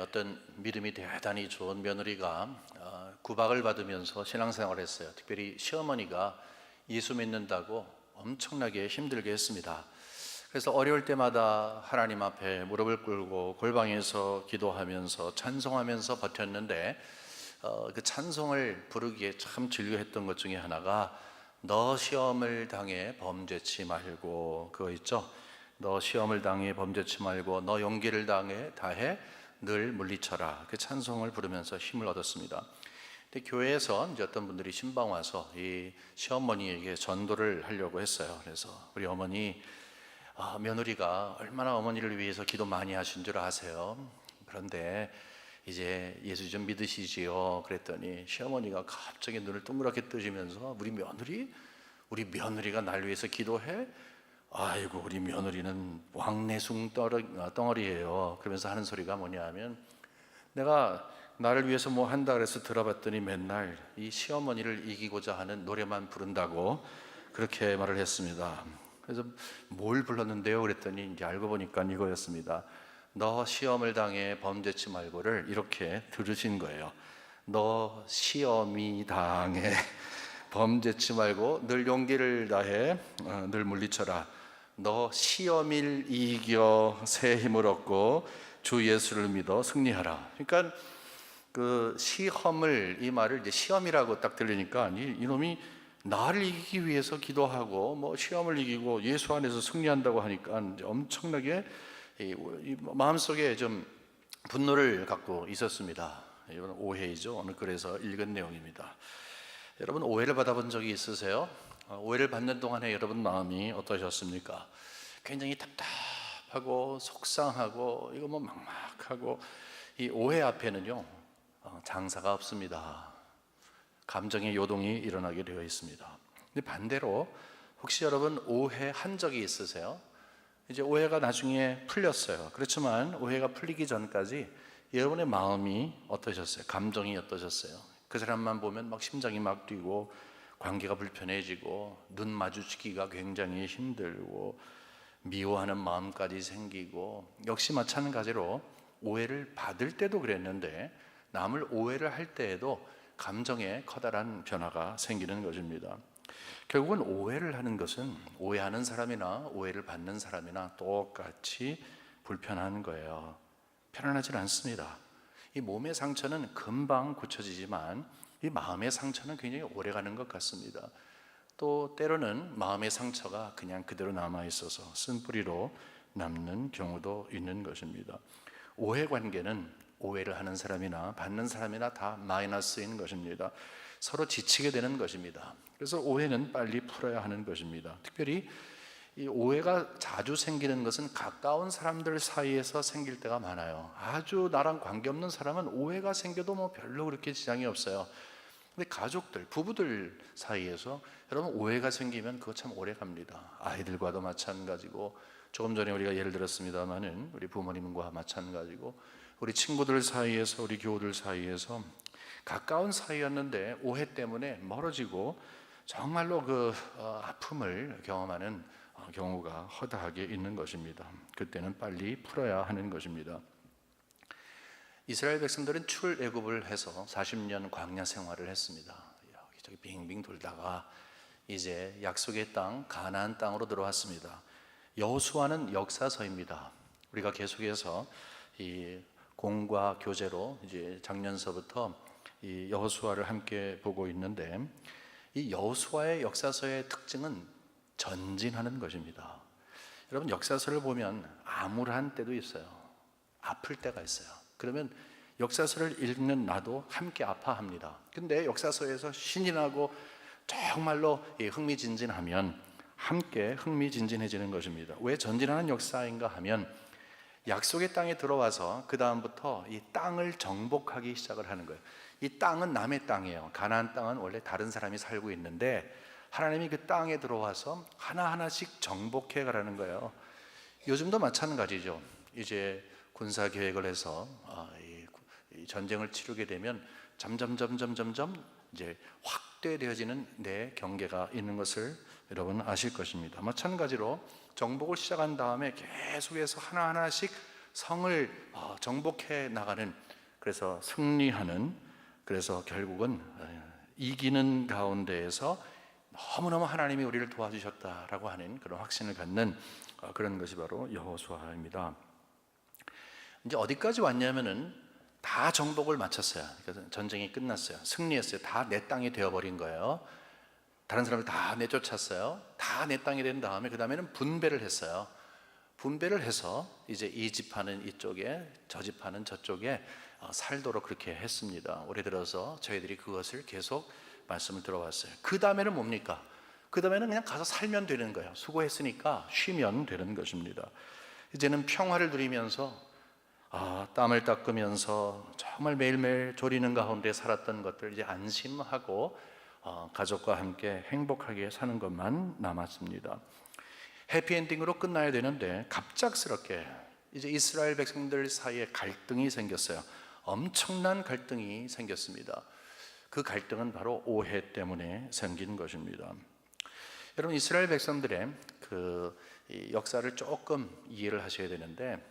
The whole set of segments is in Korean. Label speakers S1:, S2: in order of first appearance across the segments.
S1: 어떤 믿음이 대단히 좋은 며느리가 구박을 받으면서 신앙생활을 했어요. 특별히 시어머니가 예수 믿는다고 엄청나게 힘들게 했습니다. 그래서 어려울 때마다 하나님 앞에 무릎을 꿇고 골방에서 기도하면서 찬송하면서 버텼는데 그 찬송을 부르기에 참 즐겨했던 것 중에 하나가 너 시험을 당해 범죄치 말고, 그거 있죠? 너 시험을 당해 범죄치 말고 너 용기를 다해 늘 물리쳐라. 그 찬송을 부르면서 힘을 얻었습니다. 근데 교회에서 이제 어떤 분들이 신방 와서 이 시어머니에게 전도를 하려고 했어요. 그래서 우리 어머니, 며느리가 얼마나 어머니를 위해서 기도 많이 하신 줄 아세요? 그런데 이제 예수 좀 믿으시지요? 그랬더니 시어머니가 갑자기 눈을 동그랗게 뜨시면서 우리 며느리가 날 위해서 기도해? 아이고, 우리 며느리는 왕래숭 덩어리예요. 그러면서 하는 소리가 뭐냐 하면, 내가 나를 위해서 뭐 한다 그래서 들어봤더니 맨날 이 시어머니를 이기고자 하는 노래만 부른다고 그렇게 말을 했습니다. 그래서 뭘 불렀는데요? 그랬더니 이제 알고 보니까 이거였습니다. 너 시험을 당해 범죄치 말고를 이렇게 들으신 거예요. 너 시험이 당해 범죄치 말고 늘 용기를 다해 늘 물리쳐라. 너 시험일 이겨 새 힘을 얻고 주 예수를 믿어 승리하라. 그러니까 그 시험을, 이 말을 이제 시험이라고 딱 들리니까 이놈이 나를 이기기 위해서 기도하고 뭐 시험을 이기고 예수 안에서 승리한다고 하니까 엄청나게 이 마음속에 좀 분노를 갖고 있었습니다. 이건 오해이죠. 오늘 글에서 읽은 내용입니다. 여러분, 오해를 받아본 적이 있으세요? 오해를 받는 동안에 여러분 마음이 어떠셨습니까? 굉장히 답답하고 속상하고 이거 뭐 막막하고, 이 오해 앞에는요 장사가 없습니다. 감정의 요동이 일어나게 되어 있습니다. 근데 반대로 혹시 여러분 오해한 적이 있으세요? 이제 오해가 나중에 풀렸어요. 그렇지만 오해가 풀리기 전까지 여러분의 마음이 어떠셨어요? 감정이 어떠셨어요? 그 사람만 보면 막 심장이 막 뛰고 관계가 불편해지고 눈 마주치기가 굉장히 힘들고 미워하는 마음까지 생기고, 역시 마찬가지로 오해를 받을 때도 그랬는데 남을 오해를 할 때에도 감정에 커다란 변화가 생기는 것입니다. 결국은 오해를 하는 것은 오해하는 사람이나 오해를 받는 사람이나 똑같이 불편한 거예요. 편안하지 않습니다. 이 몸의 상처는 금방 고쳐지지만 이 마음의 상처는 굉장히 오래가는 것 같습니다. 또 때로는 마음의 상처가 그냥 그대로 남아있어서 쓴뿌리로 남는 경우도 있는 것입니다. 오해 관계는 오해를 하는 사람이나 받는 사람이나 다 마이너스인 것입니다. 서로 지치게 되는 것입니다. 그래서 오해는 빨리 풀어야 하는 것입니다. 특별히 이 오해가 자주 생기는 것은 가까운 사람들 사이에서 생길 때가 많아요. 아주 나랑 관계없는 사람은 오해가 생겨도 뭐 별로 그렇게 지장이 없어요. 근데 가족들, 부부들 사이에서 여러분 오해가 생기면 그거 참 오래 갑니다. 아이들과도 마찬가지고, 조금 전에 우리가 예를 들었습니다마는 우리 부모님과 마찬가지고, 우리 친구들 사이에서, 우리 교우들 사이에서 가까운 사이였는데 오해 때문에 멀어지고 정말로 그 아픔을 경험하는 경우가 허다하게 있는 것입니다. 그때는 빨리 풀어야 하는 것입니다. 이스라엘 백성들은 출애굽을 해서 40년 광야 생활을 했습니다. 여기저기 빙빙 돌다가 이제 약속의 땅 가나안 땅으로 들어왔습니다. 여호수아는 역사서입니다. 우리가 계속해서 이 공과 교재로 이제 작년서부터 이 여호수아를 함께 보고 있는데, 이 여호수아의 역사서의 특징은 전진하는 것입니다. 여러분, 역사서를 보면 암울한 때도 있어요. 아플 때가 있어요. 그러면 역사서를 읽는 나도 함께 아파합니다. 근데 역사서에서 신이 나고 정말로 흥미진진하면 함께 흥미진진해지는 것입니다. 왜 전진하는 역사인가 하면, 약속의 땅에 들어와서 그 다음부터 이 땅을 정복하기 시작을 하는 거예요. 이 땅은 남의 땅이에요. 가나안 땅은 원래 다른 사람이 살고 있는데 하나님이 그 땅에 들어와서 하나하나씩 정복해 가라는 거예요. 요즘도 마찬가지죠. 이제 군사 계획을 해서 이 전쟁을 치르게 되면 점점 이제 확대되어지는 내 경계가 있는 것을 여러분 아실 것입니다. 마찬가지로 정복을 시작한 다음에 계속해서 하나하나씩 성을 정복해 나가는, 그래서 승리하는, 그래서 결국은 이기는 가운데에서 너무너무 하나님이 우리를 도와주셨다라고 하는 그런 확신을 갖는 그런 것이 바로 여호수아입니다. 이제 어디까지 왔냐면은 다 정복을 마쳤어요. 그래서 전쟁이 끝났어요. 승리했어요. 다 내 땅이 되어버린 거예요. 다른 사람을 다 내쫓았어요. 다 내 땅이 된 다음에 그 다음에는 분배를 했어요. 분배를 해서 이제 이 집하는 이쪽에, 저 집하는 저쪽에 살도록 그렇게 했습니다. 올해 들어서 저희들이 그것을 계속 말씀을 들어왔어요. 그 다음에는 뭡니까? 그 다음에는 그냥 가서 살면 되는 거예요. 수고했으니까 쉬면 되는 것입니다. 이제는 평화를 누리면서 땀을 닦으면서 정말 매일매일 졸이는 가운데 살았던 것들 이제 안심하고 가족과 함께 행복하게 사는 것만 남았습니다. 해피엔딩으로 끝나야 되는데 갑작스럽게 이제 이스라엘 백성들 사이에 갈등이 생겼어요. 엄청난 갈등이 생겼습니다. 그 갈등은 바로 오해 때문에 생긴 것입니다. 여러분, 이스라엘 백성들의 그 역사를 조금 이해를 하셔야 되는데,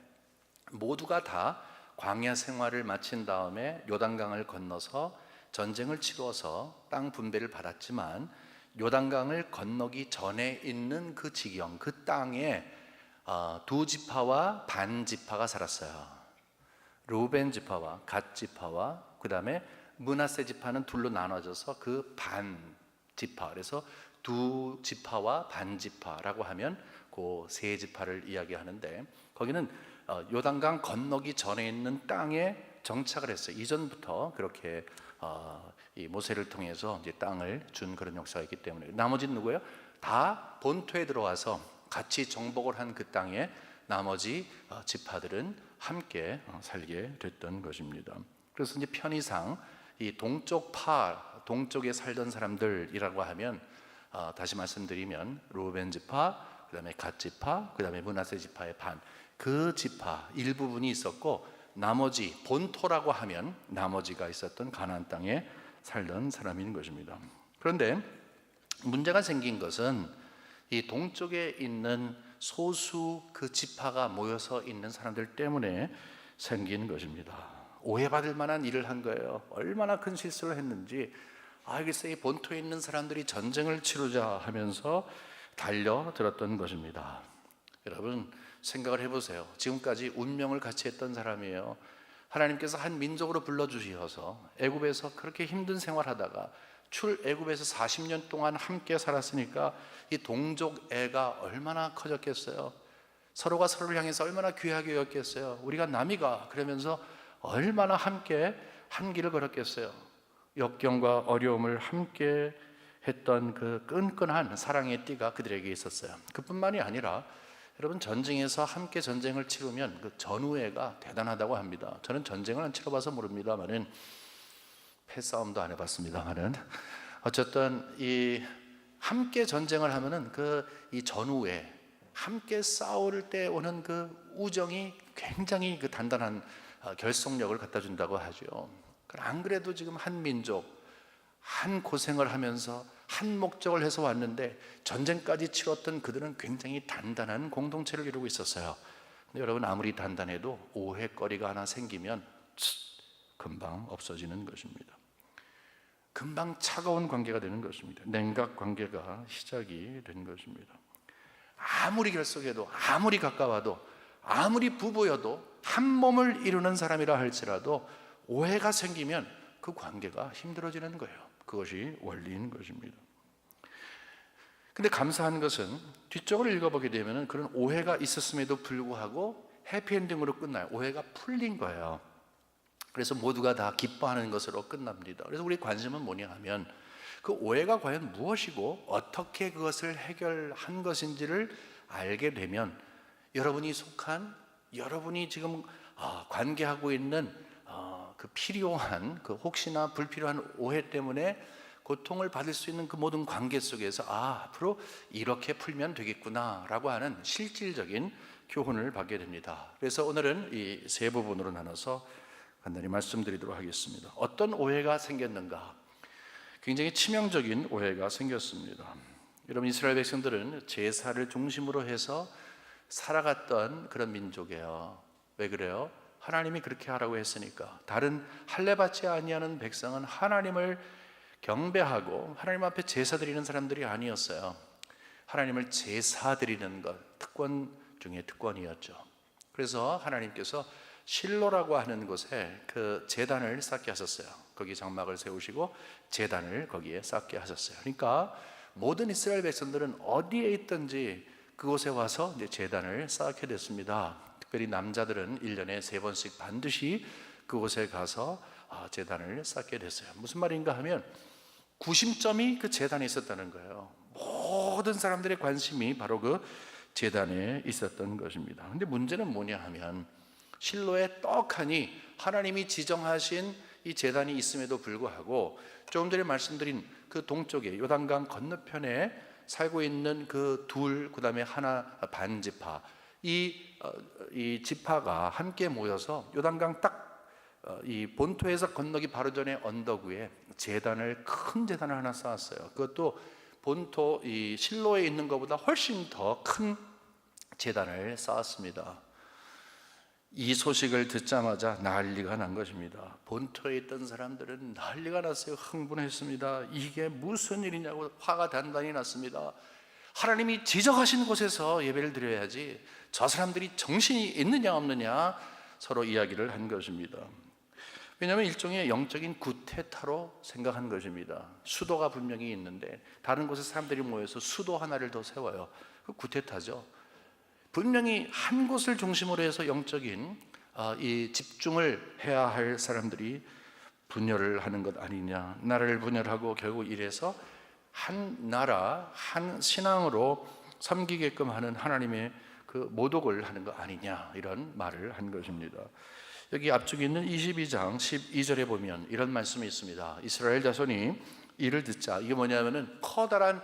S1: 모두가 다 광야 생활을 마친 다음에 요단강을 건너서 전쟁을 치러서 땅 분배를 받았지만, 요단강을 건너기 전에 있는 그 지경, 그 땅에 두 지파와 반 지파가 살았어요. 르우벤 지파와 갓 지파와 그 다음에 므낫세 지파는 둘로 나눠져서 그 반 지파, 그래서 두 지파와 반 지파라고 하면 그 세 지파를 이야기하는데, 거기는 요단강 건너기 전에 있는 땅에 정착을 했어요. 이전부터 그렇게 이 모세를 통해서 이제 땅을 준 그런 역사가 있기 때문에. 나머지는 누구예요? 다 본토에 들어와서 같이 정복을 한 그 땅에 나머지 지파들은 함께 살게 됐던 것입니다. 그래서 이제 편의상 이 동쪽에 살던 사람들이라고 하면 다시 말씀드리면 르우벤 지파, 그다음에 갓 지파, 그다음에 므낫세 지파의 반, 그 지파 일부분이 있었고, 나머지 본토라고 하면 나머지가 있었던 가나안 땅에 살던 사람인 것입니다. 그런데 문제가 생긴 것은 이 동쪽에 있는 소수 그 지파가 모여서 있는 사람들 때문에 생긴 것입니다. 오해받을 만한 일을 한 거예요. 얼마나 큰 실수를 했는지. 글쎄, 이 본토에 있는 사람들이 전쟁을 치르자 하면서 달려들었던 것입니다. 여러분, 생각을 해보세요. 지금까지 운명을 같이 했던 사람이에요. 하나님께서 한 민족으로 불러주셔서 애굽에서 그렇게 힘든 생활하다가 출애굽에서 40년 동안 함께 살았으니까 이 동족 애가 얼마나 커졌겠어요. 서로가 서로를 향해서 얼마나 귀하게 여겼겠어요. 우리가 남이가 그러면서 얼마나 함께 한 길을 걸었겠어요. 역경과 어려움을 함께 했던 그 끈끈한 사랑의 띠가 그들에게 있었어요. 그뿐만이 아니라 여러분, 전쟁에서 함께 전쟁을 치르면 그 전우애가 대단하다고 합니다. 저는 전쟁을 안 치러봐서 모릅니다만은, 패싸움도 안 해봤습니다만은, 어쨌든 이 함께 전쟁을 하면은 이 전우애, 함께 싸울 때 오는 그 우정이 굉장히 그 단단한 결속력을 갖다 준다고 하죠. 안 그래도 지금 한 민족, 한 고생을 하면서 한 목적을 해서 왔는데 전쟁까지 치렀던 그들은 굉장히 단단한 공동체를 이루고 있었어요. 근데 여러분, 아무리 단단해도 오해거리가 하나 생기면 금방 없어지는 것입니다. 금방 차가운 관계가 되는 것입니다. 냉각 관계가 시작이 된 것입니다. 아무리 결속해도, 아무리 가까워도, 아무리 부부여도, 한 몸을 이루는 사람이라 할지라도 오해가 생기면 그 관계가 힘들어지는 거예요. 그것이 원리인 것입니다. 근데 감사한 것은 뒤쪽을 읽어보게 되면 그런 오해가 있었음에도 불구하고 해피엔딩으로 끝나요. 오해가 풀린 거예요. 그래서 모두가 다 기뻐하는 것으로 끝납니다. 그래서 우리 관심은 뭐냐 하면, 그 오해가 과연 무엇이고 어떻게 그것을 해결한 것인지를 알게 되면, 여러분이 속한, 여러분이 지금 관계하고 있는 그 필요한, 그 혹시나 불필요한 오해 때문에 고통을 받을 수 있는 그 모든 관계 속에서 앞으로 이렇게 풀면 되겠구나 라고 하는 실질적인 교훈을 받게 됩니다. 그래서 오늘은 이 세 부분으로 나눠서 간단히 말씀드리도록 하겠습니다. 어떤 오해가 생겼는가? 굉장히 치명적인 오해가 생겼습니다. 여러분, 이스라엘 백성들은 제사를 중심으로 해서 살아갔던 그런 민족이에요. 왜 그래요? 하나님이 그렇게 하라고 했으니까. 다른 할례 받지 아니하는 백성은 하나님을 경배하고 하나님 앞에 제사 드리는 사람들이 아니었어요. 하나님을 제사 드리는 것, 특권 중에 특권이었죠. 그래서 하나님께서 실로라고 하는 곳에 그 제단을 쌓게 하셨어요. 거기 장막을 세우시고 제단을 거기에 쌓게 하셨어요. 그러니까 모든 이스라엘 백성들은 어디에 있든지 그곳에 와서 이제 제단을 쌓게 됐습니다. 특별히 남자들은 1년에 3번씩 반드시 그곳에 가서 제단을 쌓게 됐어요. 무슨 말인가 하면 구심점이 그 제단에 있었다는 거예요. 모든 사람들의 관심이 바로 그 제단에 있었던 것입니다. 근데 문제는 뭐냐 하면 실로에 떡하니 하나님이 지정하신 이 제단이 있음에도 불구하고 조금 전에 말씀드린 그 동쪽에 요단강 건너편에 살고 있는 그 둘, 그 다음에 하나 반지파, 이 지파가 함께 모여서 요단강 딱 이 본토에서 건너기 바로 전에 언덕 위에 큰 제단을 하나 쌓았어요. 그것도 본토 이 실로에 있는 것보다 훨씬 더 큰 제단을 쌓았습니다. 이 소식을 듣자마자 난리가 난 것입니다. 본토에 있던 사람들은 난리가 났어요. 흥분했습니다. 이게 무슨 일이냐고 화가 단단히 났습니다. 하나님이 지적하신 곳에서 예배를 드려야지 저 사람들이 정신이 있느냐 없느냐 서로 이야기를 한 것입니다. 왜냐하면 일종의 영적인 구테타로 생각한 것입니다. 수도가 분명히 있는데 다른 곳에 사람들이 모여서 수도 하나를 더 세워요. 그 구테타죠. 분명히 한 곳을 중심으로 해서 영적인 이 집중을 해야 할 사람들이 분열을 하는 것 아니냐. 나라를 분열하고 결국 이래서 한 나라, 한 신앙으로 섬기게끔 하는 하나님의 그 모독을 하는 것 아니냐, 이런 말을 한 것입니다. 여기 앞쪽에 있는 22장 12절에 보면 이런 말씀이 있습니다. 이스라엘 자손이 이를 듣자, 이게 뭐냐면은 커다란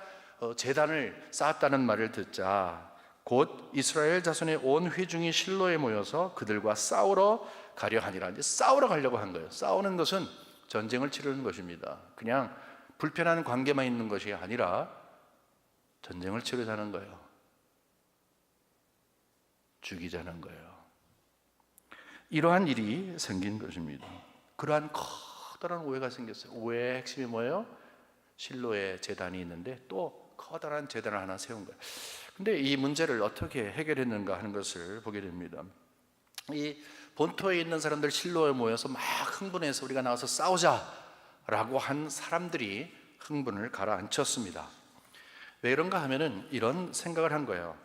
S1: 제단을 쌓았다는 말을 듣자 곧 이스라엘 자손의 온 회중이 실로에 모여서 그들과 싸우러 가려 하니라. 이제 싸우러 가려고 한 거예요. 싸우는 것은 전쟁을 치르는 것입니다. 그냥 불편한 관계만 있는 것이 아니라 전쟁을 치르자는 거예요. 죽이자는 거예요. 이러한 일이 생긴 것입니다. 그러한 커다란 오해가 생겼어요. 오해의 핵심이 뭐예요? 실로에 제단이 있는데 또 커다란 제단을 하나 세운 거예요. 근데 이 문제를 어떻게 해결했는가 하는 것을 보게 됩니다. 이 본토에 있는 사람들 실로에 모여서 막 흥분해서 우리가 나와서 싸우자라고 한 사람들이 흥분을 가라앉혔습니다. 왜 이런가 하면은 이런 생각을 한 거예요.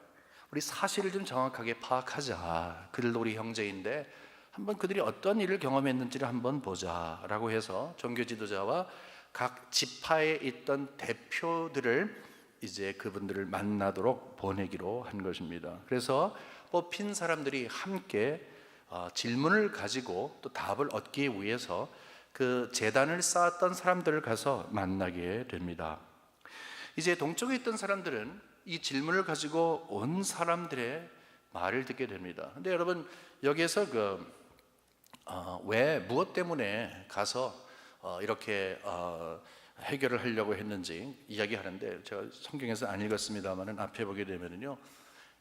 S1: 우리 사실을 좀 정확하게 파악하자. 그들도 우리 형제인데 한번 그들이 어떤 일을 경험했는지를 한번 보자라고 해서 종교 지도자와 각 지파에 있던 대표들을 이제 그분들을 만나도록 보내기로 한 것입니다. 그래서 뽑힌 사람들이 함께 질문을 가지고 또 답을 얻기 위해서 그 제단을 쌓았던 사람들을 가서 만나게 됩니다. 이제 동쪽에 있던 사람들은 이 질문을 가지고 온 사람들의 말을 듣게 됩니다. 근데 여러분 여기에서 왜 무엇 때문에 가서 이렇게 해결을 하려고 했는지 이야기하는데 제가 성경에서 안 읽었습니다만은 앞에 보게 되면은요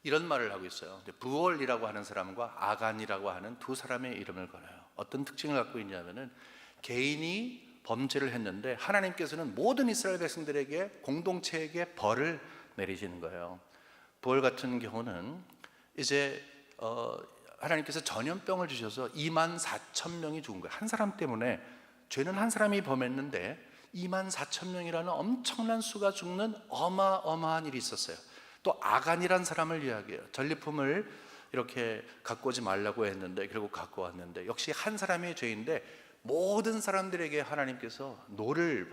S1: 이런 말을 하고 있어요. 부올이라고 하는 사람과 아간이라고 하는 두 사람의 이름을 걸어요. 어떤 특징을 갖고 있냐면은 개인이 범죄를 했는데 하나님께서는 모든 이스라엘 백성들에게 공동체에게 벌을 내리시는 거예요. 부올 같은 경우는 이제 하나님께서 전염병을 주셔서 24,000명이 죽은 거예요. 한 사람 때문에 죄는 한 사람이 범했는데 24,000명이라는 엄청난 수가 죽는 어마어마한 일이 있었어요. 또 아간이란 사람을 이야기해요. 전리품을 이렇게 갖고 오지 말라고 했는데 결국 갖고 왔는데 역시 한 사람의 죄인데 모든 사람들에게 하나님께서 노를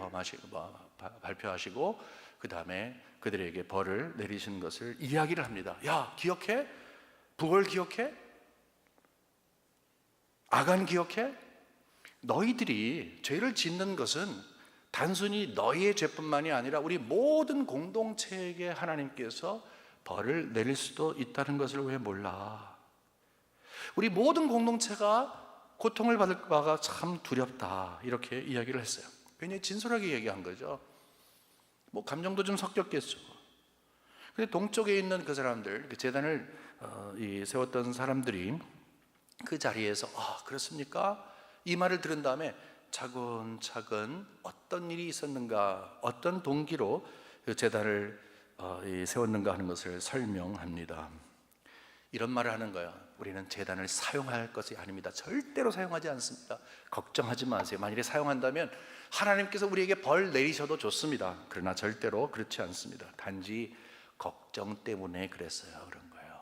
S1: 발표하시고 그 다음에 그들에게 벌을 내리신 것을 이야기를 합니다. 야, 기억해? 부월 기억해? 아간 기억해? 너희들이 죄를 짓는 것은 단순히 너희의 죄뿐만이 아니라 우리 모든 공동체에게 하나님께서 벌을 내릴 수도 있다는 것을 왜 몰라? 우리 모든 공동체가 고통을 받을 바가 참 두렵다 이렇게 이야기를 했어요. 굉장히 진솔하게 얘기한 거죠. 뭐 감정도 좀 섞였겠죠. 근데 동쪽에 있는 그 사람들, 그 제단을 세웠던 사람들이 그 자리에서 그렇습니까? 이 말을 들은 다음에 차근차근 어떤 일이 있었는가, 어떤 동기로 그 제단을 세웠는가 하는 것을 설명합니다. 이런 말을 하는 거예요. 우리는 제단을 사용할 것이 아닙니다. 절대로 사용하지 않습니다. 걱정하지 마세요. 만일에 사용한다면 하나님께서 우리에게 벌 내리셔도 좋습니다. 그러나 절대로 그렇지 않습니다. 단지 걱정 때문에 그랬어요. 그런 거예요.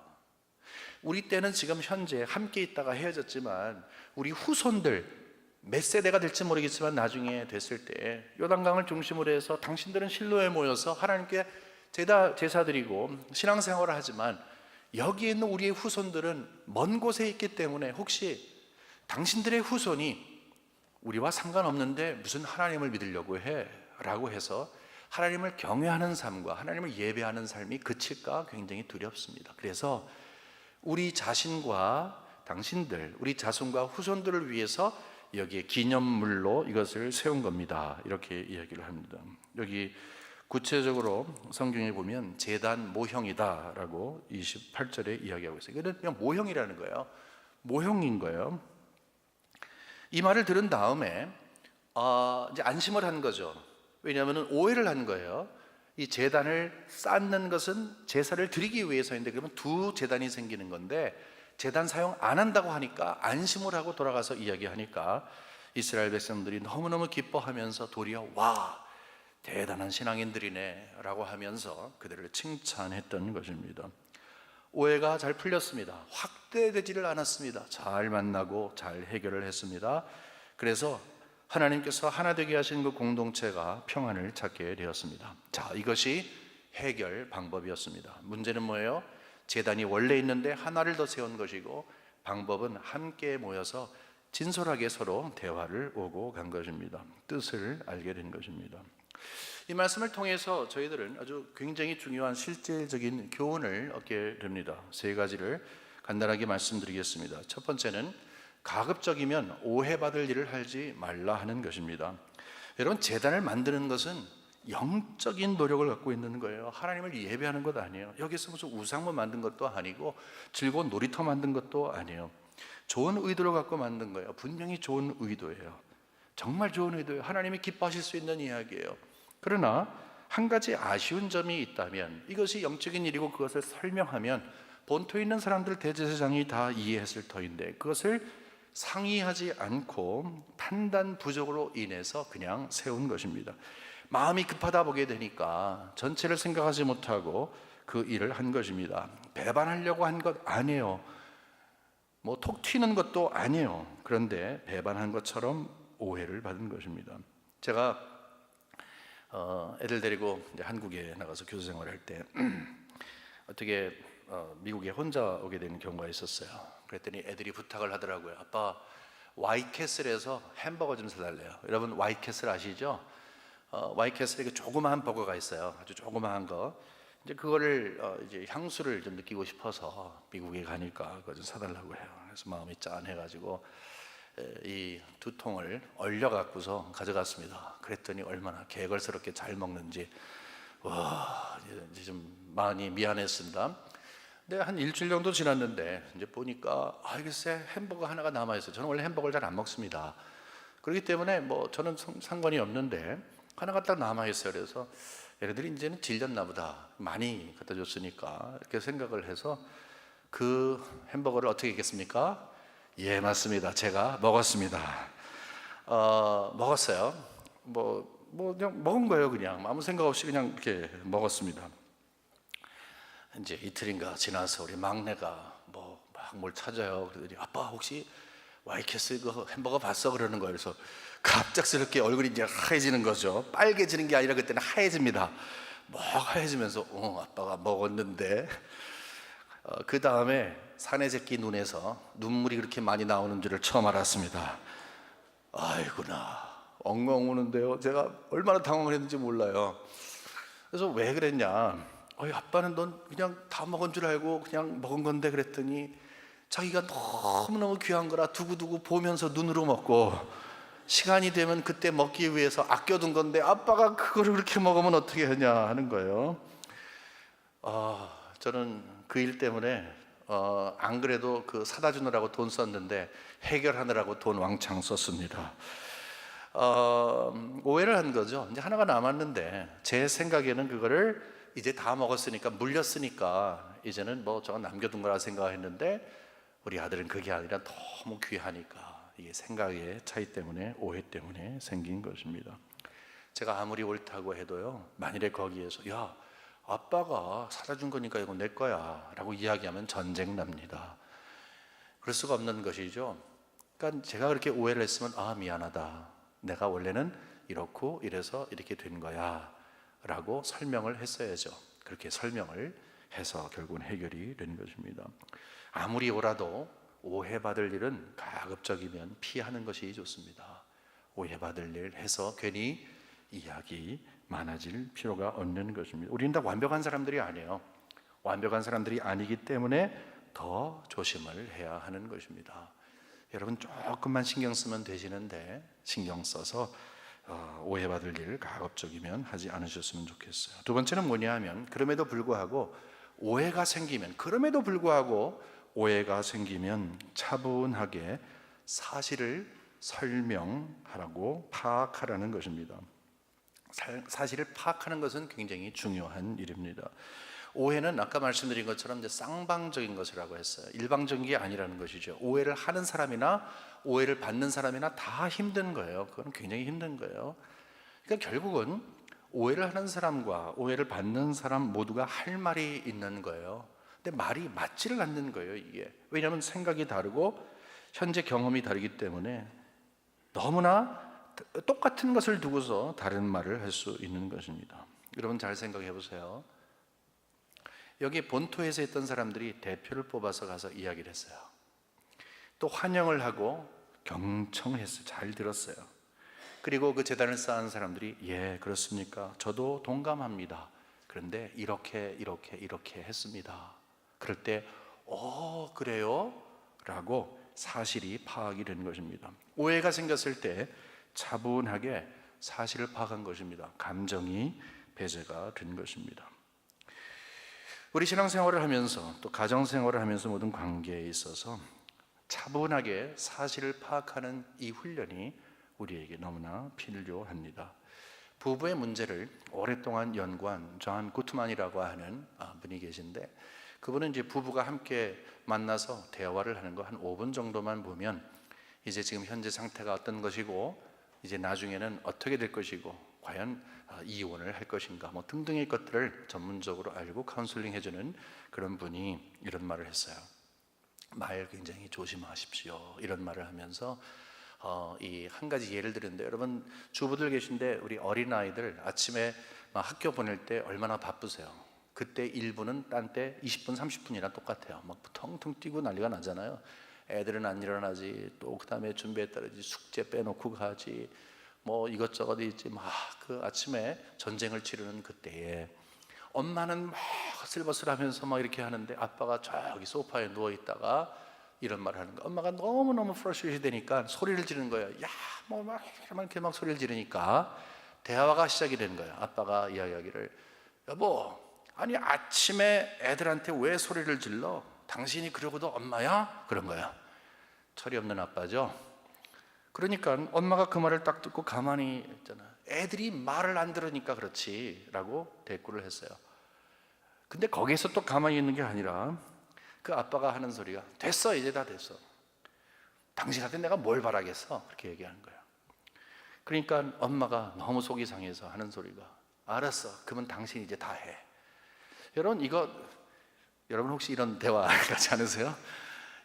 S1: 우리 때는 지금 현재 함께 있다가 헤어졌지만 우리 후손들 몇 세대가 될지 모르겠지만 나중에 됐을 때 요단강을 중심으로 해서 당신들은 실로에 모여서 하나님께 제사 드리고 신앙생활을 하지만 여기에 있는 우리의 후손들은 먼 곳에 있기 때문에 혹시 당신들의 후손이 우리와 상관없는데 무슨 하나님을 믿으려고 해? 라고 해서 하나님을 경외하는 삶과 하나님을 예배하는 삶이 그칠까 굉장히 두렵습니다. 그래서 우리 자신과 당신들, 우리 자손과 후손들을 위해서 여기에 기념물로 이것을 세운 겁니다. 이렇게 이야기를 합니다. 여기 구체적으로 성경에 보면 제단 모형이다 라고 28절에 이야기하고 있어요. 이거는 그냥 모형이라는 거예요. 모형인 거예요. 이 말을 들은 다음에 이제 안심을 한 거죠. 왜냐하면 오해를 한 거예요. 이 제단을 쌓는 것은 제사를 드리기 위해서인데 그러면 두 제단이 생기는 건데 제단 사용 안 한다고 하니까 안심을 하고 돌아가서 이야기하니까 이스라엘 백성들이 너무너무 기뻐하면서 도리어 와 대단한 신앙인들이네 라고 하면서 그들을 칭찬했던 것입니다. 오해가 잘 풀렸습니다. 확대되지를 않았습니다. 잘 만나고 잘 해결을 했습니다. 그래서 하나님께서 하나 되게 하신 그 공동체가 평안을 찾게 되었습니다. 자, 이것이 해결 방법이었습니다. 문제는 뭐예요? 제단이 원래 있는데 하나를 더 세운 것이고 방법은 함께 모여서 진솔하게 서로 대화를 오고 간 것입니다. 뜻을 알게 된 것입니다. 이 말씀을 통해서 저희들은 아주 굉장히 중요한 실질적인 교훈을 얻게 됩니다. 세 가지를 간단하게 말씀드리겠습니다. 첫 번째는 가급적이면 오해받을 일을 하지 말라 하는 것입니다. 여러분, 제단을 만드는 것은 영적인 노력을 갖고 있는 거예요. 하나님을 예배하는 것 아니에요. 여기서 무슨 우상만 만든 것도 아니고 즐거운 놀이터 만든 것도 아니에요. 좋은 의도를 갖고 만든 거예요. 분명히 좋은 의도예요. 정말 좋은 의도예요. 하나님이 기뻐하실 수 있는 이야기예요. 그러나 한 가지 아쉬운 점이 있다면 이것이 영적인 일이고 그것을 설명하면 본토에 있는 사람들 대제사장이 다 이해했을 터인데 그것을 상의하지 않고 판단 부족으로 인해서 그냥 세운 것입니다. 마음이 급하다 보게 되니까 전체를 생각하지 못하고 그 일을 한 것입니다. 배반하려고 한 것 아니에요. 뭐 톡 튀는 것도 아니에요. 그런데 배반한 것처럼 오해를 받은 것입니다. 제가 애들 데리고 이제 한국에 나가서 교수 생활할 때 어떻게 미국에 혼자 오게 되는 경우가 있었어요. 그랬더니 애들이 부탁을 하더라고요. 아빠, 와이캐슬에서 햄버거 좀 사달래요. 여러분 와이캐슬 아시죠? 와이캐슬에 조그마한 버거가 있어요. 아주 조그마한 거. 이제 그거를 이제 향수를 좀 느끼고 싶어서 미국에 가니까 그거 좀 사달라고 해요. 그래서 마음이 짠해가지고 이 두 통을 얼려 갖고서 가져갔습니다. 그랬더니 얼마나 개걸스럽게 잘 먹는지 와, 이제 좀 많이 미안했습니다. 근데 한 일주일 정도 지났는데 이제 보니까 글쎄 햄버거 하나가 남아 있어요. 저는 원래 햄버거를 잘 안 먹습니다. 그렇기 때문에 뭐 저는 상관이 없는데 하나가 딱 남아 있어요. 그래서 얘네들이 이제는 질렸나 보다. 많이 갖다 줬으니까 이렇게 생각을 해서 그 햄버거를 어떻게 했겠습니까? 예, 맞습니다. 제가 먹었습니다. 먹었어요. 뭐 그냥 먹은 거예요. 그냥 아무 생각 없이 그냥 이렇게 먹었습니다. 이제 이틀인가 지나서 우리 막내가 뭐 막 뭘 찾아요. 그러더니 아빠 혹시 와이캐슬 그 햄버거 봤어? 그러는 거예요. 그래서 갑작스럽게 얼굴이 이제 하얘지는 거죠. 빨개지는 게 아니라 그때는 하얘집니다. 뭐 하얘지면서 아빠가 먹었는데 그 다음에 사내 새끼 눈에서 눈물이 그렇게 많이 나오는 줄을 처음 알았습니다. 아이구나, 엉엉 우는데요. 제가 얼마나 당황을 했는지 몰라요. 그래서 왜 그랬냐, 아빠는 넌 그냥 다 먹은 줄 알고 그냥 먹은 건데 그랬더니 자기가 너무너무 귀한 거라 두고두고 보면서 눈으로 먹고 시간이 되면 그때 먹기 위해서 아껴둔 건데 아빠가 그거를 그렇게 먹으면 어떻게 하냐 하는 거예요. 저는 그 일 때문에 안 그래도 그 사다 주느라고 돈 썼는데 해결하느라고 돈 왕창 썼습니다. 오해를 한 거죠. 이제 하나가 남았는데 제 생각에는 그거를 이제 다 먹었으니까, 물렸으니까 이제는 뭐 저건 남겨둔 거라 생각했는데 우리 아들은 그게 아니라 너무 귀하니까, 이게 생각의 차이 때문에, 오해 때문에 생긴 것입니다. 제가 아무리 옳다고 해도요, 만일에 거기에서 야, 아빠가 사다 준 거니까 이거 내 거야 라고 이야기하면 전쟁 납니다. 그럴 수가 없는 것이죠. 그러니까 제가 그렇게 오해를 했으면, 아, 미안하다, 내가 원래는 이렇고 이래서 이렇게 된 거야 라고 설명을 했어야죠. 그렇게 설명을 해서 결국은 해결이 된 것입니다. 아무리 옳아도 오해받을 일은 가급적이면 피하는 것이 좋습니다. 오해받을 일 해서 괜히 이야기 많아질 필요가 없는 것입니다. 우리는 다 완벽한 사람들이 아니에요. 완벽한 사람들이 아니기 때문에 더 조심을 해야 하는 것입니다. 여러분 조금만 신경 쓰면 되시는데 신경 써서 오해받을 일 가급적이면 하지 않으셨으면 좋겠어요. 두 번째는 뭐냐 하면, 그럼에도 불구하고 오해가 생기면 차분하게 사실을 설명하라고 파악하라는 것입니다. 사실을 파악하는 것은 굉장히 중요한 일입니다. 오해는 아까 말씀드린 것처럼 이제 쌍방적인 것이라고 했어요. 일방적인 게 아니라는 것이죠. 오해를 하는 사람이나 오해를 받는 사람이나 다 힘든 거예요. 그건 굉장히 힘든 거예요. 그러니까 결국은 오해를 하는 사람과 오해를 받는 사람 모두가 할 말이 있는 거예요. 근데 말이 맞지를 않는 거예요, 이게. 왜냐하면 생각이 다르고 현재 경험이 다르기 때문에 너무나 똑같은 것을 두고서 다른 말을 할 수 있는 것입니다. 여러분 잘 생각해 보세요. 여기 본토에서 있던 사람들이 대표를 뽑아서 가서 이야기를 했어요. 또 환영을 하고 경청했어요. 잘 들었어요. 그리고 그 제단을 쌓은 사람들이, 예, 그렇습니까? 저도 동감합니다. 그런데 이렇게 했습니다. 그럴 때, 그래요? 라고 사실이 파악이 되는 것입니다. 오해가 생겼을 때 차분하게 사실을 파악한 것입니다. 감정이 배제가 된 것입니다. 우리 신앙생활을 하면서 또 가정생활을 하면서 모든 관계에 있어서 차분하게 사실을 파악하는 이 훈련이 우리에게 너무나 필요합니다. 부부의 문제를 오랫동안 연구한 존 구트만이라고 하는 분이 계신데, 그분은 이제 부부가 함께 만나서 대화를 하는 거 한 5분 정도만 보면 이제 지금 현재 상태가 어떤 것이고 이제 나중에는 어떻게 될 것이고 과연 이혼을 할 것인가 뭐 등등의 것들을 전문적으로 알고 카운슬링 해주는 그런 분이 이런 말을 했어요. 말 굉장히 조심하십시오, 이런 말을 하면서 이 한 가지 예를 들었는데, 여러분 주부들 계신데 우리 어린아이들 아침에 학교 보낼 때 얼마나 바쁘세요. 그때 1분은 딴 때 20분 30분이나 똑같아요. 막 텅텅 뛰고 난리가 나잖아요. 애들은 안 일어나지, 또 그 다음에 준비에 따르지, 숙제 빼놓고 가지, 뭐 이것저것 있지. 막 그 아침에 전쟁을 치르는 그때에 엄마는 막 슬버슬하면서 막 이렇게 하는데 아빠가 저기 소파에 누워 있다가 이런 말을 하는 거야. 엄마가 너무너무 프러스트레이트 되니까 소리를 지르는 거예요. 야, 뭐 막 이렇게 막 소리를 지르니까 대화가 시작이 되는 거예요. 아빠가 이야기하기를, 여보, 아니 아침에 애들한테 왜 소리를 질러? 당신이 그러고도 엄마야? 그런 거야. 철이 없는 아빠죠. 그러니까 엄마가 그 말을 딱 듣고 가만히 있잖아. 애들이 말을 안 들으니까 그렇지 라고 대꾸를 했어요. 근데 거기에서 또 가만히 있는 게 아니라 그 아빠가 하는 소리가, 됐어, 이제 다 됐어. 당신한테 내가 뭘 바라겠어? 그렇게 얘기하는 거야. 그러니까 엄마가 너무 속이 상해서 하는 소리가, 알았어, 그러면 당신이 이제 다 해. 여러분 혹시 이런 대화 같지 않으세요?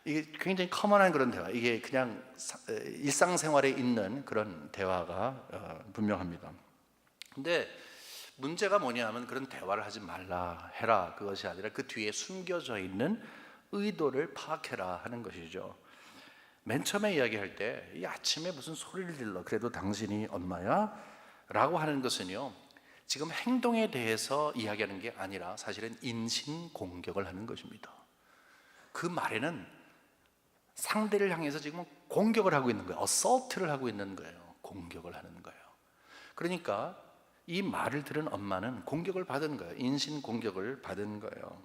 S1: 이게 굉장히 커먼한 그런 대화, 이게 그냥 일상생활에 있는 그런 대화가 분명합니다. 근데 문제가 뭐냐 하면 그런 대화를 하지 말라, 해라, 그것이 아니라 그 뒤에 숨겨져 있는 의도를 파악해라 하는 것이죠. 맨 처음에 이야기할 때 이 아침에 무슨 소리를 질러, 그래도 당신이 엄마야? 라고 하는 것은요, 지금 행동에 대해서 이야기하는 게 아니라 사실은 인신공격을 하는 것입니다. 그 말에는 상대를 향해서 지금 공격을 하고 있는 거예요. 어설트를 하고 있는 거예요. 공격을 하는 거예요. 그러니까 이 말을 들은 엄마는 공격을 받은 거예요. 인신공격을 받은 거예요.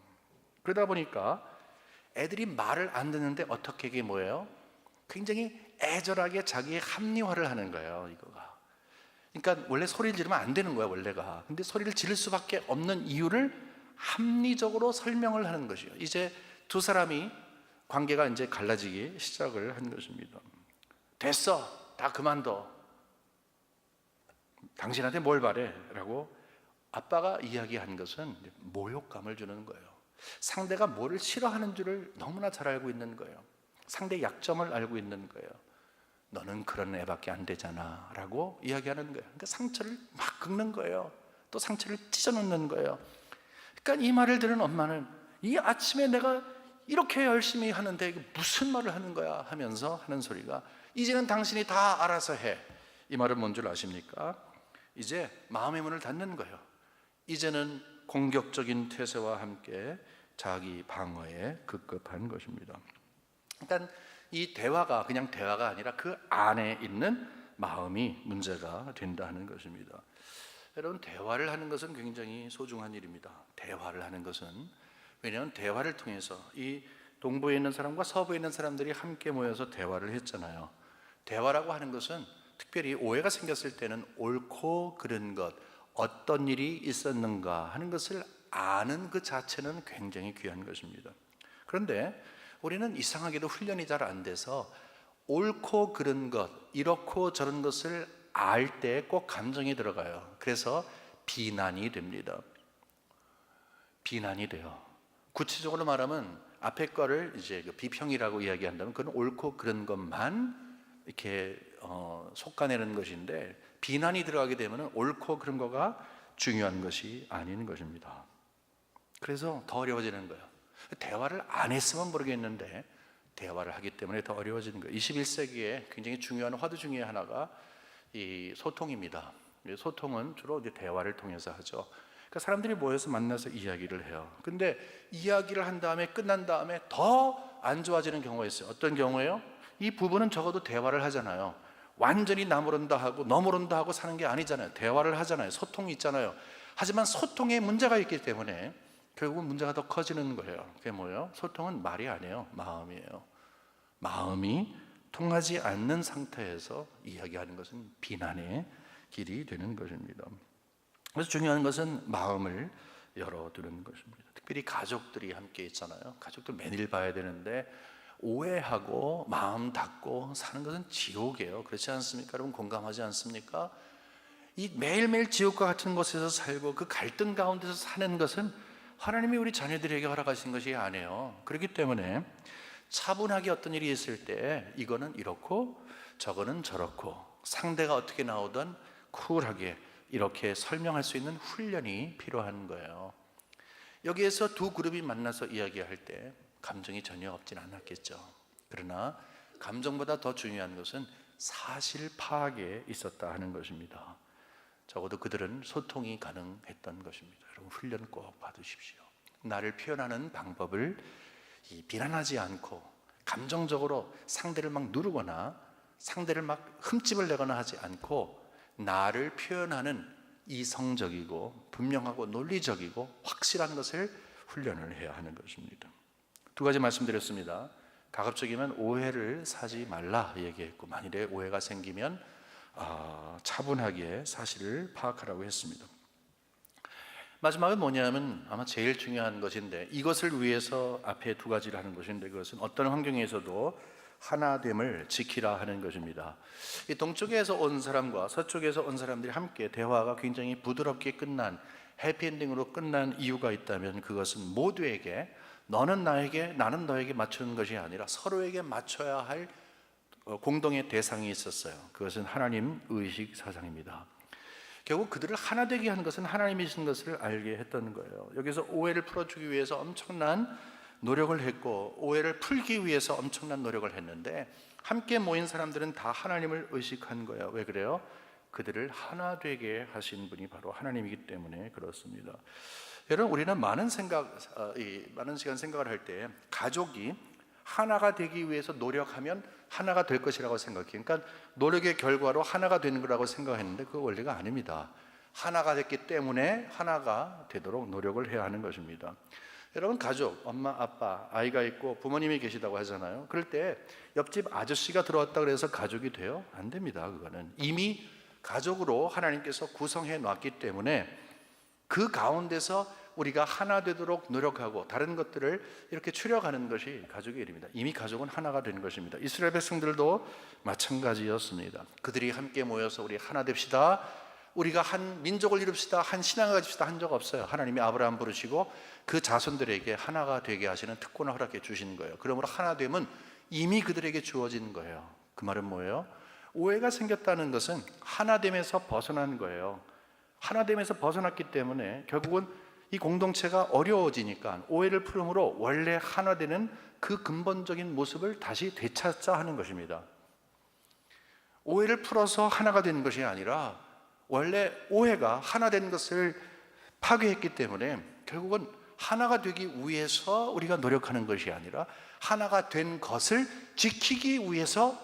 S1: 그러다 보니까 애들이 말을 안 듣는데 어떻게 이게 뭐예요? 굉장히 애절하게 자기의 합리화를 하는 거예요, 이거가. 그러니까 원래 소리를 지르면 안 되는 거야, 원래가. 근데 소리를 지를 수밖에 없는 이유를 합리적으로 설명을 하는 것이요. 이제 두 사람이 관계가 이제 갈라지기 시작을 한 것입니다. 됐어, 다 그만둬. 당신한테 뭘 바래? 라고 아빠가 이야기한 것은 모욕감을 주는 거예요. 상대가 뭐를 싫어하는 줄을 너무나 잘 알고 있는 거예요. 상대의 약점을 알고 있는 거예요. 너는 그런 애밖에 안 되잖아 라고 이야기하는 거예요. 그러니까 상처를 막 긁는 거예요. 또 상처를 찢어놓는 거예요. 그러니까 이 말을 들은 엄마는 이 아침에 내가 이렇게 열심히 하는데 무슨 말을 하는 거야 하면서 하는 소리가, 이제는 당신이 다 알아서 해. 이 말은 뭔 줄 아십니까? 이제 마음의 문을 닫는 거예요. 이제는 공격적인 태세와 함께 자기 방어에 급급한 것입니다. 그러니까 이 대화가 그냥 대화가 아니라 그 안에 있는 마음이 문제가 된다는 것입니다. 여러분, 대화를 하는 것은 굉장히 소중한 일입니다. 대화를 하는 것은, 왜냐하면 대화를 통해서 이 동부에 있는 사람과 서부에 있는 사람들이 함께 모여서 대화를 했잖아요. 대화라고 하는 것은 특별히 오해가 생겼을 때는 옳고 그른 것, 어떤 일이 있었는가 하는 것을 아는 그 자체는 굉장히 귀한 것입니다. 그런데 우리는 이상하게도 훈련이 잘 안 돼서 옳고 그른 것, 이렇고 저런 것을 알 때 꼭 감정이 들어가요. 그래서 비난이 됩니다. 비난이 돼요. 구체적으로 말하면 앞에 거를 이제 비평이라고 이야기한다면 그건 옳고 그른 것만 이렇게 솎아내는 것인데, 비난이 들어가게 되면 옳고 그른 거가 중요한 것이 아닌 것입니다. 그래서 더 어려워지는 거예요. 대화를 안 했으면 모르겠는데 대화를 하기 때문에 더 어려워지는 거예요. 21세기에 굉장히 중요한 화두 중에 하나가 이 소통입니다. 소통은 주로 이제 대화를 통해서 하죠. 그러니까 사람들이 모여서 만나서 이야기를 해요. 근데 이야기를 한 다음에 끝난 다음에 더 안 좋아지는 경우가 있어요. 어떤 경우예요? 이 부부는 적어도 대화를 하잖아요. 완전히 나 모른다 하고 너 모른다 하고 사는 게 아니잖아요. 대화를 하잖아요. 소통이 있잖아요. 하지만 소통에 문제가 있기 때문에 결국은 문제가 더 커지는 거예요. 그게 뭐예요? 소통은 말이 아니에요. 마음이에요. 마음이 통하지 않는 상태에서 이야기하는 것은 비난의 길이 되는 것입니다. 그래서 중요한 것은 마음을 열어두는 것입니다. 특별히 가족들이 함께 있잖아요. 가족들 매일 봐야 되는데 오해하고 마음 닫고 사는 것은 지옥이에요. 그렇지 않습니까? 여러분 공감하지 않습니까? 이 매일매일 지옥과 같은 곳에서 살고 그 갈등 가운데서 사는 것은 하나님이 우리 자녀들에게 허락하신 것이 아니에요. 그렇기 때문에 차분하게 어떤 일이 있을 때 이거는 이렇고 저거는 저렇고 상대가 어떻게 나오든 쿨하게 이렇게 설명할 수 있는 훈련이 필요한 거예요. 여기에서 두 그룹이 만나서 이야기할 때 감정이 전혀 없진 않았겠죠. 그러나 감정보다 더 중요한 것은 사실 파악에 있었다 하는 것입니다. 적어도 그들은 소통이 가능했던 것입니다. 여러분 훈련 꼭 받으십시오. 나를 표현하는 방법을 비난하지 않고 감정적으로 상대를 막 누르거나 상대를 막 흠집을 내거나 하지 않고 나를 표현하는 이성적이고 분명하고 논리적이고 확실한 것을 훈련을 해야 하는 것입니다. 두 가지 말씀드렸습니다. 가급적이면 오해를 사지 말라 얘기했고, 만일에 오해가 생기면 차분하게 사실을 파악하라고 했습니다. 마지막은 뭐냐면 아마 제일 중요한 것인데, 이것을 위해서 앞에 두 가지를 하는 것인데, 그것은 어떤 환경에서도 하나됨을 지키라 하는 것입니다. 이 동쪽에서 온 사람과 서쪽에서 온 사람들이 함께 대화가 굉장히 부드럽게 끝난, 해피엔딩으로 끝난 이유가 있다면 그것은 모두에게, 너는 나에게 나는 너에게 맞추는 것이 아니라 서로에게 맞춰야 할 공동의 대상이 있었어요. 그것은 하나님 의식 사상입니다. 결국 그들을 하나 되게 하는 것은 하나님이신 것을 알게 했던 거예요. 여기서 오해를 풀어주기 위해서 엄청난 노력을 했고, 오해를 풀기 위해서 엄청난 노력을 했는데, 함께 모인 사람들은 다 하나님을 의식한 거예요. 왜 그래요? 그들을 하나 되게 하신 분이 바로 하나님이기 때문에 그렇습니다. 여러분, 우리는 많은 시간 생각을 할 때 가족이 하나가 되기 위해서 노력하면 하나가 될 것이라고 생각해요. 그러니까 노력의 결과로 하나가 되는 거라고 생각했는데 그 원리가 아닙니다. 하나가 됐기 때문에 하나가 되도록 노력을 해야 하는 것입니다. 여러분, 가족, 엄마, 아빠, 아이가 있고 부모님이 계시다고 하잖아요. 그럴 때 옆집 아저씨가 들어왔다 그래서 가족이 돼요? 안 됩니다. 그거는 이미 가족으로 하나님께서 구성해 놨기 때문에 그 가운데서 우리가 하나 되도록 노력하고 다른 것들을 이렇게 추려가는 것이 가족의 일입니다. 이미 가족은 하나가 된 것입니다. 이스라엘 백성들도 마찬가지였습니다. 그들이 함께 모여서 우리 하나 됩시다, 우리가 한 민족을 이룹시다, 한 신앙을 가집시다 한 적 없어요. 하나님이 아브라함 부르시고 그 자손들에게 하나가 되게 하시는 특권을 허락해 주시는 거예요. 그러므로 하나됨은 이미 그들에게 주어진 거예요. 그 말은 뭐예요? 오해가 생겼다는 것은 하나됨에서 벗어난 거예요. 하나됨에서 벗어났기 때문에 결국은 이 공동체가 어려워지니까 오해를 풀음으로 원래 하나 되는 그 근본적인 모습을 다시 되찾자 하는 것입니다. 오해를 풀어서 하나가 되는 것이 아니라 원래 오해가 하나 된 것을 파괴했기 때문에 결국은 하나가 되기 위해서 우리가 노력하는 것이 아니라 하나가 된 것을 지키기 위해서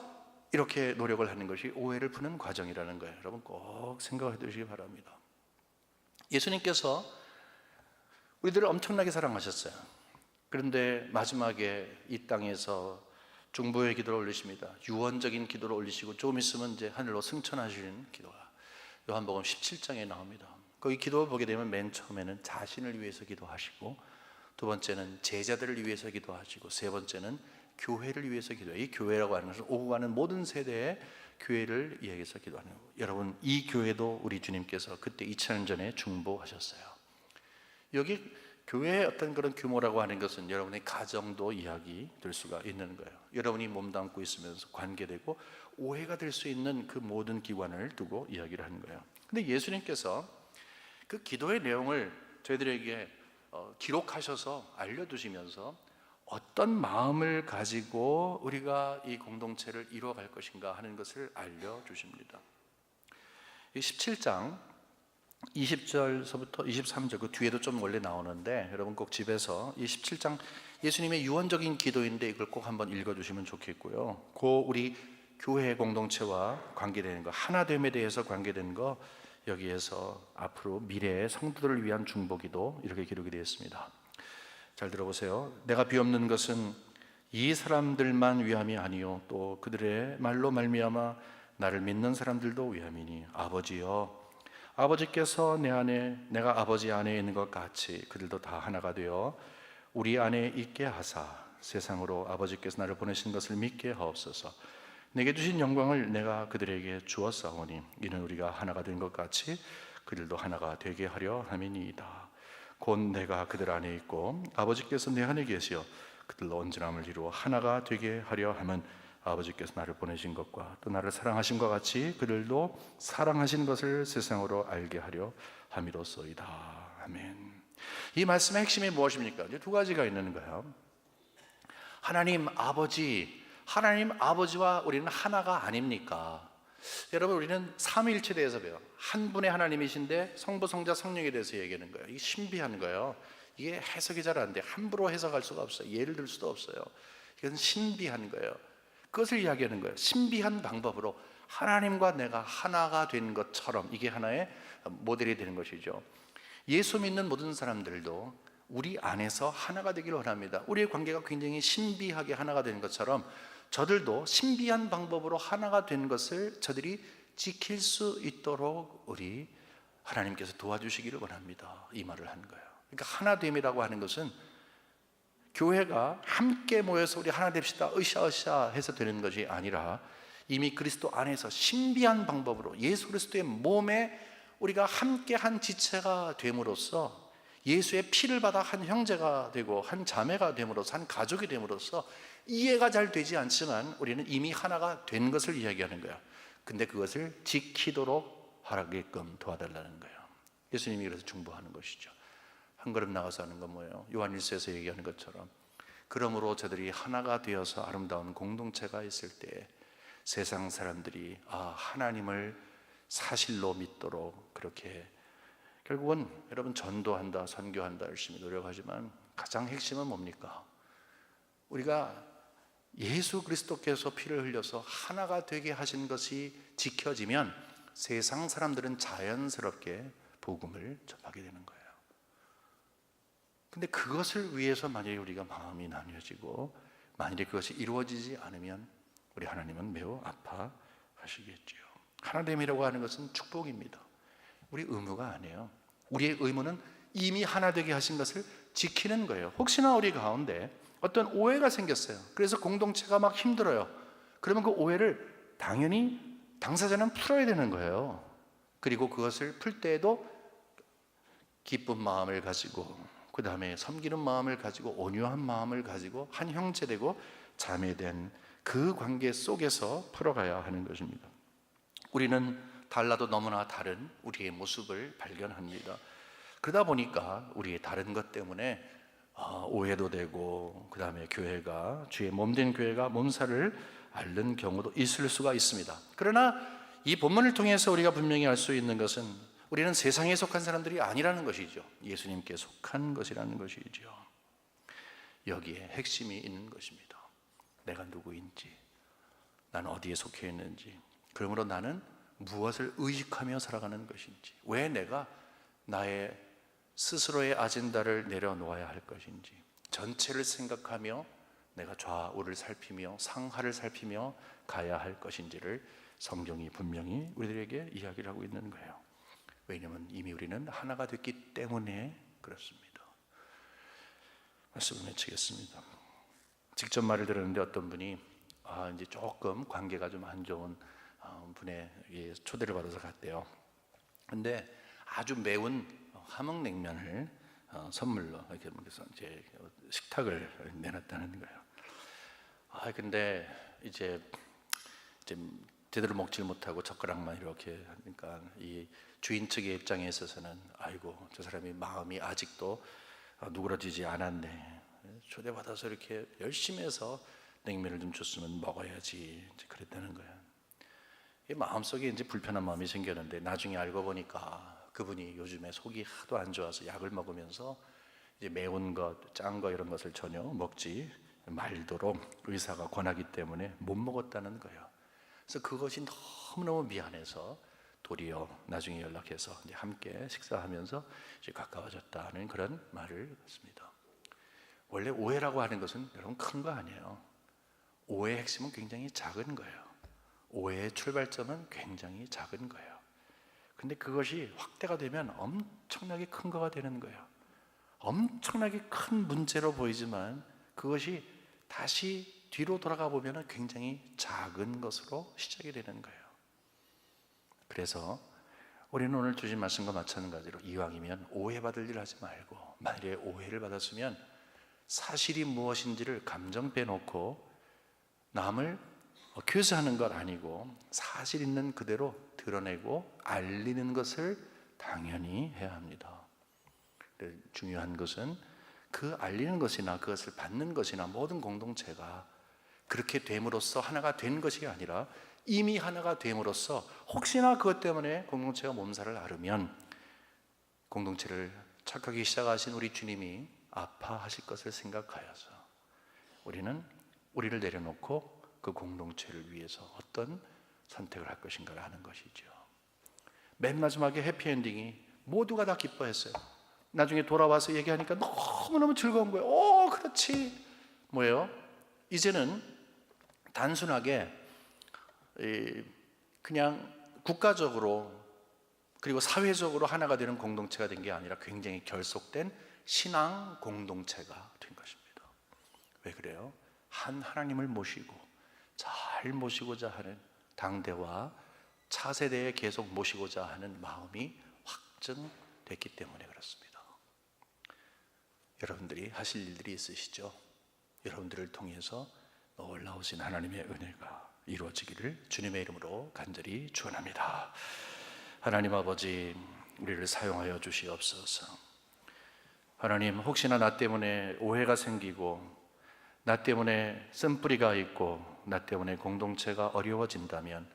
S1: 이렇게 노력을 하는 것이 오해를 푸는 과정이라는 거예요. 여러분 꼭 생각해 두시기 바랍니다. 예수님께서 우리들을 엄청나게 사랑하셨어요. 그런데 마지막에 이 땅에서 중보의 기도를 올리십니다. 유언적인 기도를 올리시고 조금 있으면 이제 하늘로 승천하시는 기도가 요한복음 17장에 나옵니다. 거기 기도를 보게 되면 맨 처음에는 자신을 위해서 기도하시고, 두 번째는 제자들을 위해서 기도하시고, 세 번째는 교회를 위해서 기도해요. 이 교회라고 하는 것은 오고 가는 모든 세대의 교회를 이야기해서 기도하는 거예요. 여러분, 이 교회도 우리 주님께서 그때 2000년 전에 중보하셨어요. 여기 교회의 어떤 그런 규모라고 하는 것은 여러분의 가정도 이야기 될 수가 있는 거예요. 여러분이 몸담고 있으면서 관계되고 오해가 될 수 있는 그 모든 기관을 두고 이야기를 하는 거예요. 근데 예수님께서 그 기도의 내용을 저희들에게 기록하셔서 알려두시면서 어떤 마음을 가지고 우리가 이 공동체를 이루어갈 것인가 하는 것을 알려주십니다. 이 17장 20절서부터 23절, 그 뒤에도 좀 원래 나오는데 여러분 꼭 집에서 이 17장 예수님의 유언적인 기도인데 이걸 꼭 한번 읽어주시면 좋겠고요. 그 우리 교회 공동체와 관계되는 거, 하나됨에 대해서 관계되는 거, 여기에서 앞으로 미래의 성도들을 위한 중보기도 이렇게 기록이 되어 있습니다. 잘 들어보세요. 내가 비옵는 것은 이 사람들만 위함이 아니요 또 그들의 말로 말미암아 나를 믿는 사람들도 위함이니 아버지여, 아버지께서 내 안에 내가 아버지 안에 있는 것 같이 그들도 다 하나가 되어 우리 안에 있게 하사 세상으로 아버지께서 나를 보내신 것을 믿게 하옵소서. 내게 주신 영광을 내가 그들에게 주었사오니 이는 우리가 하나가 된 것 같이 그들도 하나가 되게 하려 함이니이다. 곧 내가 그들 안에 있고 아버지께서 내 안에 계시어 그들로 온전함을 이루어 하나가 되게 하려 함은 아버지께서 나를 보내신 것과 또 나를 사랑하신 것 같이 그들도 사랑하신 것을 세상으로 알게 하려 함이로소이다. 아멘. 이 말씀의 핵심이 무엇입니까? 이제 두 가지가 있는 거예요. 하나님 아버지와 우리는 하나가 아닙니까? 여러분, 우리는 삼위일체에 대해서 배워요. 한 분의 하나님이신데 성부, 성자, 성령에 대해서 얘기하는 거예요. 이게 신비한 거예요. 이게 해석이 잘 안 돼. 함부로 해석할 수가 없어요. 예를 들 수도 없어요. 이건 신비한 거예요. 그것을 이야기하는 거예요. 신비한 방법으로 하나님과 내가 하나가 된 것처럼 이게 하나의 모델이 되는 것이죠. 예수 믿는 모든 사람들도 우리 안에서 하나가 되기를 원합니다. 우리의 관계가 굉장히 신비하게 하나가 되는 것처럼 저들도 신비한 방법으로 하나가 된 것을 저들이 지킬 수 있도록 우리 하나님께서 도와주시기를 원합니다. 이 말을 하는 거예요. 그러니까 하나됨이라고 하는 것은 교회가 함께 모여서 우리 하나 됩시다 으쌰으쌰 해서 되는 것이 아니라 이미 그리스도 안에서 신비한 방법으로 예수 그리스도의 몸에 우리가 함께 한 지체가 됨으로써 예수의 피를 받아 한 형제가 되고 한 자매가 됨으로써 한 가족이 됨으로써 이해가 잘 되지 않지만 우리는 이미 하나가 된 것을 이야기하는 거야. 근데 그것을 지키도록 하라게끔 도와달라는 거예요. 예수님이 그래서 중보하는 것이죠. 한 걸음 나가서 하는 건 뭐예요? 요한일서에서 얘기하는 것처럼 그러므로 저들이 하나가 되어서 아름다운 공동체가 있을 때 세상 사람들이 하나님을 사실로 믿도록 그렇게 결국은 여러분 전도한다, 선교한다 열심히 노력하지만 가장 핵심은 뭡니까? 우리가 예수 그리스도께서 피를 흘려서 하나가 되게 하신 것이 지켜지면 세상 사람들은 자연스럽게 복음을 접하게 되는 거예요. 근데 그것을 위해서 만약에 우리가 마음이 나뉘어지고 만일에 그것이 이루어지지 않으면 우리 하나님은 매우 아파하시겠지요. 하나됨이라고 하는 것은 축복입니다. 우리 의무가 아니에요. 우리의 의무는 이미 하나 되게 하신 것을 지키는 거예요. 혹시나 우리 가운데 어떤 오해가 생겼어요. 그래서 공동체가 막 힘들어요. 그러면 그 오해를 당연히 당사자는 풀어야 되는 거예요. 그리고 그것을 풀 때에도 기쁜 마음을 가지고, 그 다음에 섬기는 마음을 가지고, 온유한 마음을 가지고 한 형제되고 자매된 그 관계 속에서 풀어가야 하는 것입니다. 우리는 달라도 너무나 다른 우리의 모습을 발견합니다. 그러다 보니까 우리의 다른 것 때문에 오해도 되고, 그 다음에 교회가, 주의 몸된 교회가 몸살을 앓는 경우도 있을 수가 있습니다. 그러나 이 본문을 통해서 우리가 분명히 알 수 있는 것은 우리는 세상에 속한 사람들이 아니라는 것이죠. 예수님께 속한 것이라는 것이죠. 여기에 핵심이 있는 것입니다. 내가 누구인지, 나는 어디에 속해 있는지, 그러므로 나는 무엇을 의식하며 살아가는 것인지, 왜 내가 나의 스스로의 아젠다를 내려놓아야 할 것인지, 전체를 생각하며 내가 좌우를 살피며 상하를 살피며 가야 할 것인지를 성경이 분명히 우리들에게 이야기를 하고 있는 거예요. 왜냐하면 이미 우리는 하나가 됐기 때문에 그렇습니다. 말씀을 맺히겠습니다. 직접 말을 들었는데 어떤 분이 이제 조금 관계가 좀 안 좋은 분의 초대를 받아서 갔대요. 근데 아주 매운 함흥냉면을 선물로 이렇게 이제 식탁을 내놨다는 거예요. 근데 이제 제대로 먹지 못하고 젓가락만 이렇게 하니까 이 주인 측의 입장에 있어서는 아이고, 저 사람이 마음이 아직도 누그러지지 않았네. 초대받아서 이렇게 열심히 해서 냉면을 좀 줬으면 먹어야지, 이제 그랬다는 거예요. 이 마음속에 이제 불편한 마음이 생겼는데 나중에 알고 보니까 그분이 요즘에 속이 하도 안 좋아서 약을 먹으면서 이제 매운 것, 짠 거 이런 것을 전혀 먹지 말도록 의사가 권하기 때문에 못 먹었다는 거예요. 그래서 그것이 너무너무 미안해서 도리어 나중에 연락해서 이제 함께 식사하면서 이제 가까워졌다는 그런 말을 했습니다. 원래 오해라고 하는 것은 여러분 큰 거 아니에요. 오해의 핵심은 굉장히 작은 거예요. 오해의 출발점은 굉장히 작은 거예요. 근데 그것이 확대가 되면 엄청나게 큰 거가 되는 거예요. 엄청나게 큰 문제로 보이지만 그것이 다시 뒤로 돌아가 보면 굉장히 작은 것으로 시작이 되는 거예요. 그래서 우리는 오늘 주신 말씀과 마찬가지로 이왕이면 오해받을 일 하지 말고, 만일에 오해를 받았으면 사실이 무엇인지를 감정 빼놓고 남을 교수하는 것 아니고 사실 있는 그대로 드러내고 알리는 것을 당연히 해야 합니다. 중요한 것은 그 알리는 것이나 그것을 받는 것이나 모든 공동체가 그렇게 됨으로써 하나가 된 것이 아니라 이미 하나가 됨으로써 혹시나 그것 때문에 공동체가 몸살을 앓으면 공동체를 착하게 시작하신 우리 주님이 아파하실 것을 생각하여서 우리는 우리를 내려놓고 그 공동체를 위해서 어떤 선택을 할 것인가를 하는 것이죠. 맨 마지막에 해피엔딩이 모두가 다 기뻐했어요. 나중에 돌아와서 얘기하니까 너무너무 즐거운 거예요. 그렇지. 뭐예요? 이제는 단순하게 그냥 국가적으로 그리고 사회적으로 하나가 되는 공동체가 된 게 아니라 굉장히 결속된 신앙 공동체가 된 것입니다. 왜 그래요? 한 하나님을 모시고 잘 모시고자 하는, 당대와 차세대에 계속 모시고자 하는 마음이 확증됐기 때문에 그렇습니다. 여러분들이 하실 일들이 있으시죠? 여러분들을 통해서 놀라우신 하나님의 은혜가 이루어지기를 주님의 이름으로 간절히 축원합니다. 하나님 아버지, 우리를 사용하여 주시옵소서. 하나님, 혹시나 나 때문에 오해가 생기고 나 때문에 쓴뿌리가 있고 나 때문에 공동체가 어려워진다면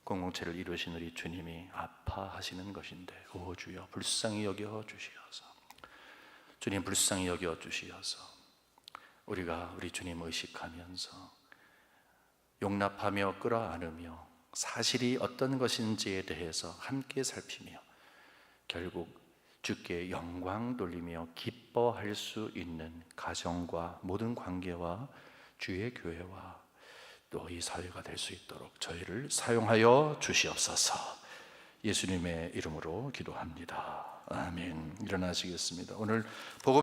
S1: 공동체를 이루신 우리 주님이 아파하시는 것인데, 오 주여 불쌍히 여겨 주시어서, 주님 불쌍히 여겨 주시어서 우리가 우리 주님 의식하면서 용납하며 끌어안으며 사실이 어떤 것인지에 대해서 함께 살피며 결국 주께 영광 돌리며 기뻐할 수 있는 가정과 모든 관계와 주의 교회와 또 이 사회가 될 수 있도록 저희를 사용하여 주시옵소서. 예수님의 이름으로 기도합니다. 아멘. 일어나시겠습니다. 오늘 복음